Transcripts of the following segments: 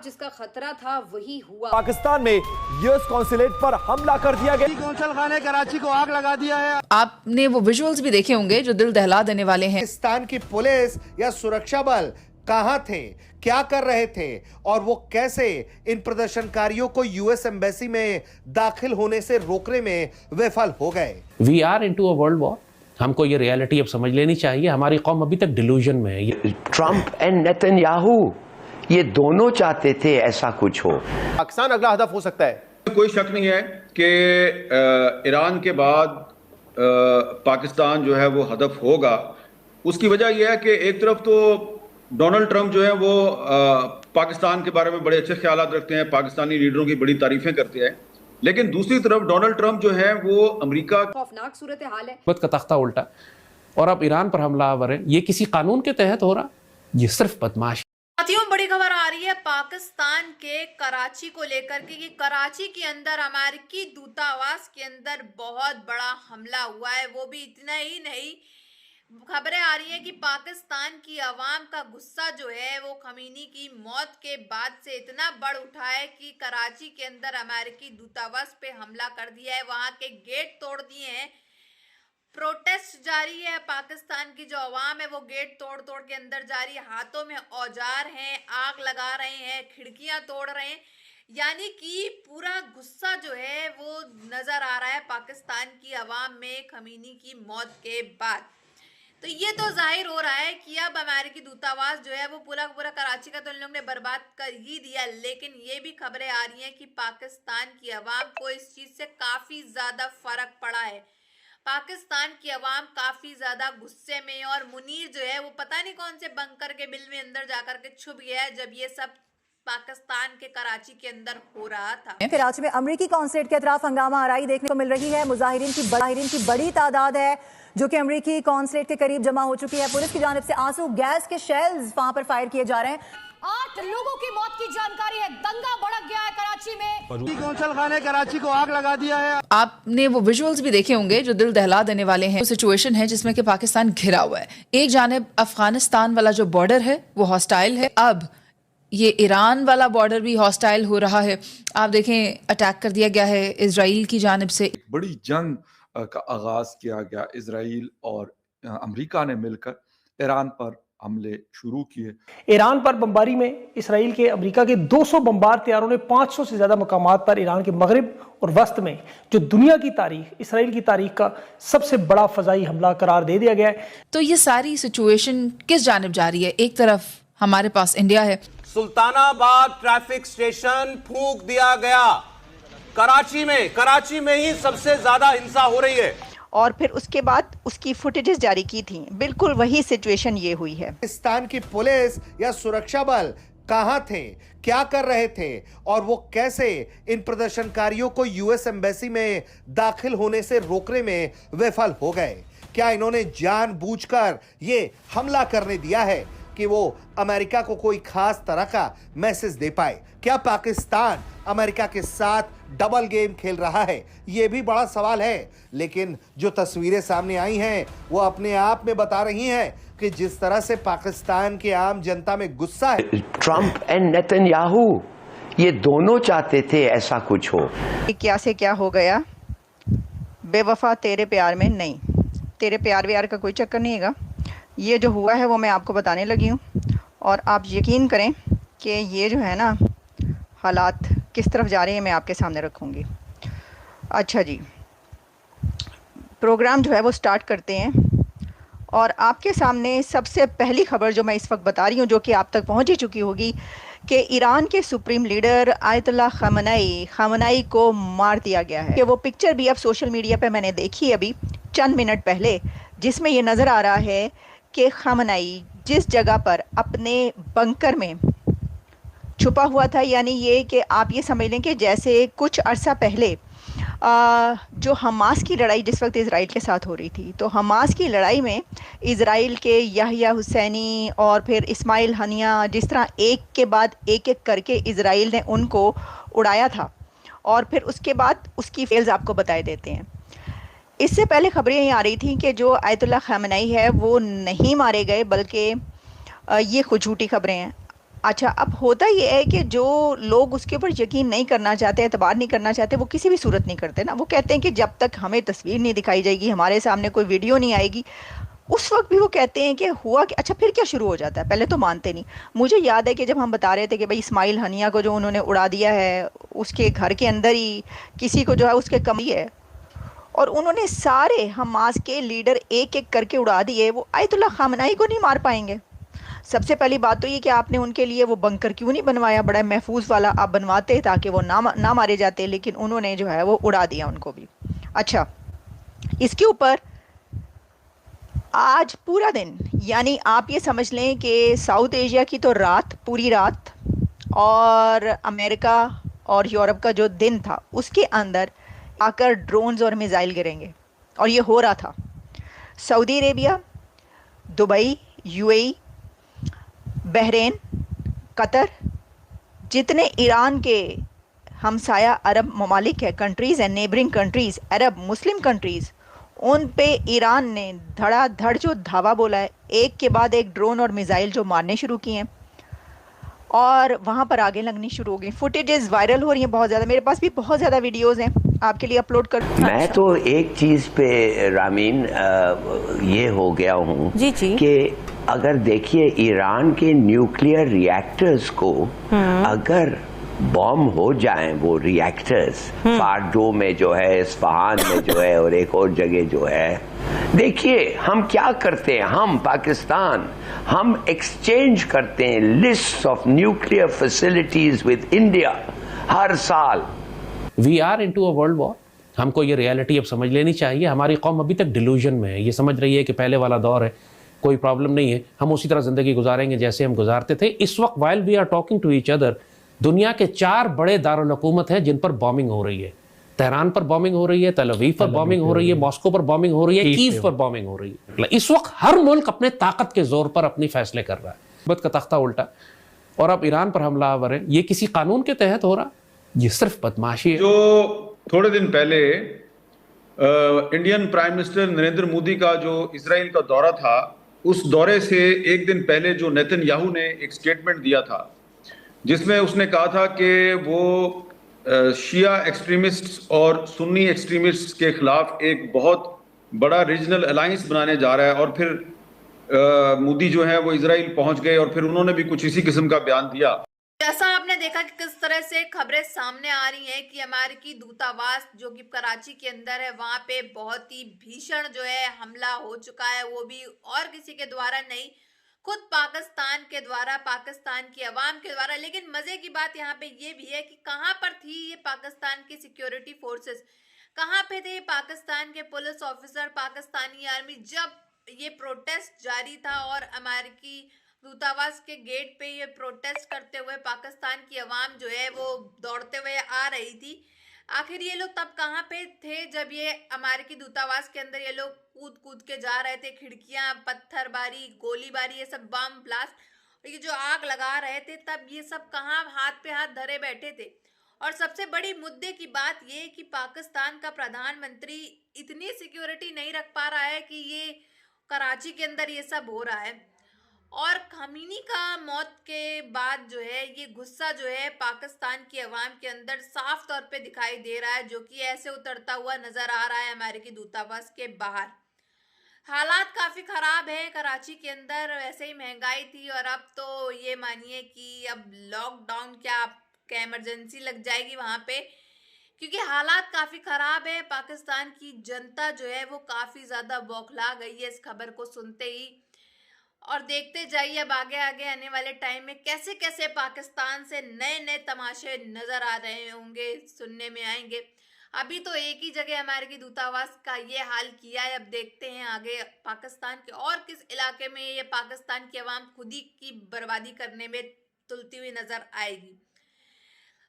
जिसका खतरा था वही हुआ। पाकिस्तान में यूएस कॉन्सुलेट पर हमला कर दिया गया। कौंसल खाने कराची को आग लगा दिया है। आपने वो विजुअल्स भी देखे होंगे जो दिल दहला देने वाले हैं। पाकिस्तान की पुलिस या सुरक्षा बल कहां थे, क्या कर रहे थे और वो कैसे इन प्रदर्शनकारियों को यूएस एम्बेसी में दाखिल होने से रोकने में विफल हो गए। We are into a world war. हमको ये रियलिटी अब समझ लेनी चाहिए। हमारी कौम अभी तक डिल्यूजन में है। ट्रंप एंड नेतन्याहू ये दोनों चाहते थे ऐसा कुछ हो। पाकिस्तान अगला हदफ हो सकता है। कोई शक नहीं है कि ईरान के बाद पाकिस्तान जो है वो हदफ होगा। उसकी वजह यह है कि एक तरफ तो डोनाल्ड ट्रंप जो है वो पाकिस्तान के बारे में बड़े अच्छे ख्यालात रखते हैं, पाकिस्तानी लीडरों की बड़ी तारीफें करते हैं, लेकिन दूसरी तरफ डोनाल्ड ट्रंप जो है वो अमेरिका खौफनाक सूरत हाल है। का तख्ता उल्टा और अब ईरान पर हमला आवर है। ये किसी कानून के तहत हो रहा, ये सिर्फ बदमाश। साथियों, बड़ी खबर आ रही है पाकिस्तान के कराची को लेकर के कि कराची के अंदर अमेरिकी दूतावास के अंदर बहुत बड़ा हमला हुआ है। वो भी इतना ही नहीं, खबरें आ रही हैं कि पाकिस्तान की आवाम का गुस्सा जो है वो खमीनी की मौत के बाद से इतना बढ़ उठा है कि कराची के अंदर अमेरिकी दूतावास पे हमला कर दिया है, वहां के गेट तोड़ दिए हैं। प्रोटेस्ट जारी है, पाकिस्तान की जो आवाम है वो गेट तोड़ तोड़ के अंदर जा रही है, हाथों में औजार हैं, आग लगा रहे हैं, खिड़कियां तोड़ रहे हैं। यानी कि पूरा गुस्सा जो है वो नजर आ रहा है पाकिस्तान की आवाम में खमीनी की मौत के बाद। तो ये तो जाहिर हो रहा है कि अब अमेरिकी दूतावास जो है वो पूरा पूरा कराची का तो इन लोगों ने बर्बाद कर ही दिया, लेकिन ये भी खबरें आ रही हैं कि पाकिस्तान की आवाम को इस चीज से काफी ज्यादा फर्क पड़ा है। पाकिस्तान की आवाम काफी ज्यादा गुस्से में, और मुनीर जो है वो पता नहीं कौन से बंकर के बिल में अंदर जाकर के छुप गया है जब ये सब पाकिस्तान के कराची के अंदर हो रहा था। कराची में अमेरिकी कॉन्सुलेट के अतराफ हंगामा आराई देखने को मिल रही है। मुजाहिरीन की बड़ी तादाद है जो कि अमेरिकी कॉन्सुलेट के करीब जमा हो चुकी है। पुलिस की जानिब से आंसू गैस के शेल्स वहां पर फायर किए जा रहे हैं। 8 लोगों की मौत की जानकारी है। दंगा भड़क गया है कराची में। कौंसल खाने कराची को आग लगा दिया है। आपने वो विजुअल्स भी देखे होंगे जो दिल दहला देने वाले हैं। सिचुएशन है जिसमें कि पाकिस्तान घिरा हुआ है। एक जानिब अफगानिस्तान वाला जो बॉर्डर है वो हॉस्टाइल है, अब ये ईरान वाला बॉर्डर भी हॉस्टाइल हो रहा है। आप देखें, अटैक कर दिया गया है इजराइल की जानिब से। बड़ी जंग का आगाज किया गया। इजराइल और अमेरिका ने मिलकर ईरान पर हमले शुरू किए। ईरान पर बमबारी में इसराइल के अमेरिका के 200 बमबार तैयारों ने 500 से ज्यादा मकामात पर ईरान के मगरिब और वस्त में जो दुनिया की तारीख, इसराइल की तारीख का सबसे बड़ा फजाई हमला करार दे दिया गया है। तो ये सारी सिचुएशन किस जानिब जा रही है? एक तरफ हमारे पास इंडिया है। सुल्तानाबाद ट्रैफिक स्टेशन फूंक दिया गया। कराची में ही सबसे ज्यादा हिंसा हो रही है। और फिर उसके बाद उसकी फुटेजेस जारी की थी। बिल्कुल वही सिचुएशन ये हुई है। पाकिस्तान की पुलिस या सुरक्षा बल कहां थे, क्या कर रहे थे और वो कैसे इन प्रदर्शनकारियों को यूएस एम्बेसी में दाखिल होने से रोकने में विफल हो गए? क्या इन्होंने जानबूझकर ये हमला करने दिया है कि वो अमेरिका को कोई खास तरह का मैसेज दे पाए? क्या पाकिस्तान अमेरिका के साथ डबल गेम खेल रहा है? ये भी बड़ा सवाल है। लेकिन जो तस्वीरें सामने आई हैं वो अपने आप में बता रही हैं कि जिस तरह से पाकिस्तान के आम जनता में गुस्सा है। ट्रंप एंड नेतन्याहू ये दोनों चाहते थे ऐसा कुछ हो। क्या से क्या हो गया, बेवफा तेरे प्यार में नहीं। तेरे प्यार व्यार का कोई चक्कर नहीं है। ये जो हुआ है वो मैं आपको बताने लगी हूँ, और आप यकीन करें कि ये जो है ना हालात किस तरफ जा रहे हैं मैं आपके सामने रखूँगी। अच्छा जी, प्रोग्राम जो है वो स्टार्ट करते हैं, और आपके सामने सबसे पहली खबर जो मैं इस वक्त बता रही हूँ, जो कि आप तक पहुँच ही चुकी होगी, कि ईरान के सुप्रीम लीडर आयतुल्लाह खamenei को मार दिया गया है। कि वो पिक्चर भी अब सोशल मीडिया पे मैंने देखी अभी चंद मिनट पहले, जिसमें ये नज़र आ रहा है कि खamenei जिस जगह पर अपने बंकर में छुपा हुआ था, यानी ये कि आप ये समझ लें कि जैसे कुछ अरसा पहले जो हमास की लड़ाई जिस वक्त इज़राइल के साथ हो रही थी, तो हमास की लड़ाई में इज़राइल के याहिया हुसैनी और फिर इस्माइल हनिया, जिस तरह एक के बाद एक करके इज़राइल ने उनको उड़ाया था, और फिर उसके बाद उसकी फेल्स आपको बताए देते हैं। इससे पहले खबरें ये आ रही थी कि जो आयतुल्लाह खamenei है वो नहीं मारे गए, बल्कि ये खुद झूठी खबरें हैं। अच्छा, अब होता ये है कि जो लोग उसके ऊपर यकीन नहीं करना चाहते, एतबार नहीं करना चाहते, वो किसी भी सूरत नहीं करते ना। वो कहते हैं कि जब तक हमें तस्वीर नहीं दिखाई जाएगी, हमारे सामने कोई वीडियो नहीं आएगी, उस वक्त भी वो कहते हैं कि हुआ कि अच्छा फिर क्या शुरू हो जाता है, पहले तो मानते नहीं। मुझे याद है कि जब हम बता रहे थे कि भाई इस्माइल हनिया को जो उन्होंने उड़ा दिया है, उसके घर के अंदर ही किसी को जो है उसके कमी है, और उन्होंने सारे हमास के लीडर एक एक करके उड़ा दिए, वो आयतुल्ला खामनाई को नहीं मार पाएंगे? सबसे पहली बात तो ये कि आपने उनके लिए वो बंकर क्यों नहीं बनवाया, बड़ा महफूज वाला आप बनवाते ताकि वो ना मारे जाते, लेकिन उन्होंने जो है वो उड़ा दिया उनको भी। अच्छा, इसके ऊपर आज पूरा दिन, यानी आप ये समझ लें कि साउथ एशिया की तो रात, पूरी रात, और अमेरिका और यूरोप का जो दिन था उसके अंदर आकर ड्रोन्स और मिसाइल गिरेंगे, और ये हो रहा था। Saudi Arabia, Dubai, UAE, Bahrain, Qatar, जितने ईरान के हमसाया अरब ममालिक है, कंट्रीज़ हैं, नेबरिंग कंट्रीज़, अरब मुस्लिम कंट्रीज़, उन पे ईरान ने धड़ाधड़ जो धावा बोला है, एक के बाद एक ड्रोन और मिसाइल जो मारने शुरू किए हैं, और वहाँ पर आगे लगनी शुरू हो गई। फुटेजेस वायरल हो रही हैं बहुत ज़्यादा, मेरे पास भी बहुत ज़्यादा वीडियोज़ हैं, आपके लिए अपलोड कर। मैं तो एक चीज़ पे रामीन ये हो गया हूँ कि अगर देखिए ईरान के न्यूक्लियर रिएक्टर्स को अगर बॉम्ब हो जाएं, वो रिएक्टर्स फार्डो में जो है, इस्फहान में जो है, और एक और जगह जो है, देखिए हम क्या करते हैं, हम पाकिस्तान, हम एक्सचेंज करते हैं list of nuclear facilities with India हर साल। We are into a world war. हमको ये रियलिटी अब समझ लेनी चाहिए। हमारी कौम अभी तक डिल्यूजन में है, ये समझ रही है कि पहले वाला दौर है, कोई प्रॉब्लम नहीं है, हम उसी तरह जिंदगी गुजारेंगे जैसे हम गुजारते थे। इस वक्त while we are talking to each other, दुनिया के 4 बड़े दारुल हुकूमत हैं जिन पर बॉम्बिंग हो रही है। तेहरान पर बॉम्बिंग हो रही है, तल अवीव पर बॉम्बिंग हो रही है, मॉस्को पर बॉम्बिंग हो रही है, कीव पर बॉम्बिंग हो रही है। इस वक्त हर मुल्क अपने ताकत के जोर पर अपनी फैसले कर रहा है। बद का तख्ता उल्टा, और अब ईरान पर हमलावर है। ये किसी कानून के तहत हो रहा, ये सिर्फ बदमाशी है। जो थोड़े दिन पहले Indian prime minister Narendra Modi का जो इजराइल का दौरा था, उस दौरे से एक दिन पहले जो नेतन्याहू ने एक स्टेटमेंट दिया था, जिसमें उसने कहा था कि वो शिया एक्सट्रीमिस्ट और सुन्नी एक्सट्रीमिस्ट के खिलाफ एक बहुत बड़ा रीजनल अलायंस बनाने जा रहा है। और फिर मोदी जो है वो इजराइल पहुंच गए और फिर उन्होंने भी कुछ इसी किस्म का बयान दिया। जैसा आपने देखा कि किस तरह से खबरें सामने आ रही हैं कि अमेरिकी दूतावास जो कि कराची के अंदर है, वहां पे बहुत ही भीषण जो है हमला हो चुका है, वो भी और किसी के द्वारा नहीं, खुद पाकिस्तान के द्वारा, पाकिस्तान की आवाम के द्वारा। लेकिन मजे की बात यहाँ पे ये भी है कि कहाँ पर थी ये पाकिस्तान की सिक्योरिटी फोर्सेस, कहाँ पे थे पाकिस्तान के पुलिस ऑफिसर, पाकिस्तानी आर्मी, जब ये प्रोटेस्ट जारी था और अमेरिकी दूतावास के गेट पे ये प्रोटेस्ट करते हुए पाकिस्तान की आवाम जो है वो दौड़ते हुए आ रही थी। आखिर ये लोग तब कहाँ पे थे जब ये अमेरिकी दूतावास के अंदर ये लोग कूद कूद के जा रहे थे, खिड़कियां, पत्थरबारी, गोलीबारी, ये सब बम ब्लास्ट, और ये जो आग लगा रहे थे, तब ये सब कहाँ हाथ पे हाथ धरे बैठे थे। और सबसे बड़ी मुद्दे की बात ये कि पाकिस्तान का प्रधानमंत्री इतनी सिक्योरिटी नहीं रख पा रहा है कि ये कराची के अंदर ये सब हो रहा है। और खमीनी का मौत के बाद जो है ये गुस्सा जो है पाकिस्तान की आवाम के अंदर साफ तौर पे दिखाई दे रहा है, जो कि ऐसे उतरता हुआ नजर आ रहा है अमेरिकी दूतावास के बाहर। हालात काफी खराब है कराची के अंदर, वैसे ही महंगाई थी और अब तो ये मानिए कि अब लॉकडाउन क्या इमरजेंसी लग जाएगी वहां पे, क्योंकि हालात काफी खराब है। पाकिस्तान की जनता जो है वो काफी ज्यादा बौखला गई है इस खबर को सुनते ही। और देखते जाइए अब आगे आगे आने वाले टाइम में कैसे कैसे पाकिस्तान से नए नए तमाशे नजर आ रहे होंगे, सुनने में आएंगे। अभी तो एक ही जगह अमेरिकी दूतावास का ये हाल किया है, अब देखते हैं आगे पाकिस्तान के और किस इलाके में ये पाकिस्तान की आवाम खुद ही की बर्बादी करने में तुलती हुई नजर आएगी।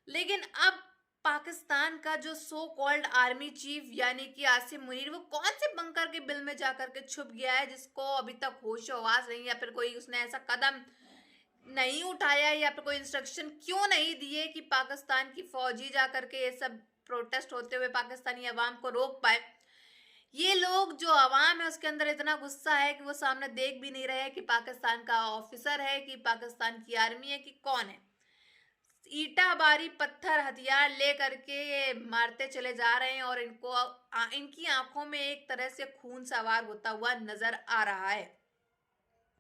लेकिन अब पाकिस्तान का जो सो कॉल्ड आर्मी चीफ यानी कि आसिम मुनीर, वो कौन से बंकर के बिल में जाकर के छुप गया है जिसको अभी तक होश आवाज नहीं, या फिर कोई उसने ऐसा कदम नहीं उठाया, या फिर कोई इंस्ट्रक्शन क्यों नहीं दिए कि पाकिस्तान की फौजी जाकर के ये सब प्रोटेस्ट होते हुए पाकिस्तानी अवाम को रोक पाए। ये लोग जो आवाम है उसके अंदर इतना गुस्सा है कि वो सामने देख भी नहीं रहे कि पाकिस्तान का ऑफिसर है कि पाकिस्तान की आर्मी है कि कौन है। ईटा बारी पत्थर हथियार ले करके ये मारते चले जा रहे हैं और इनकी आंखों में एक तरह से खून सवार होता हुआ नजर आ रहा है।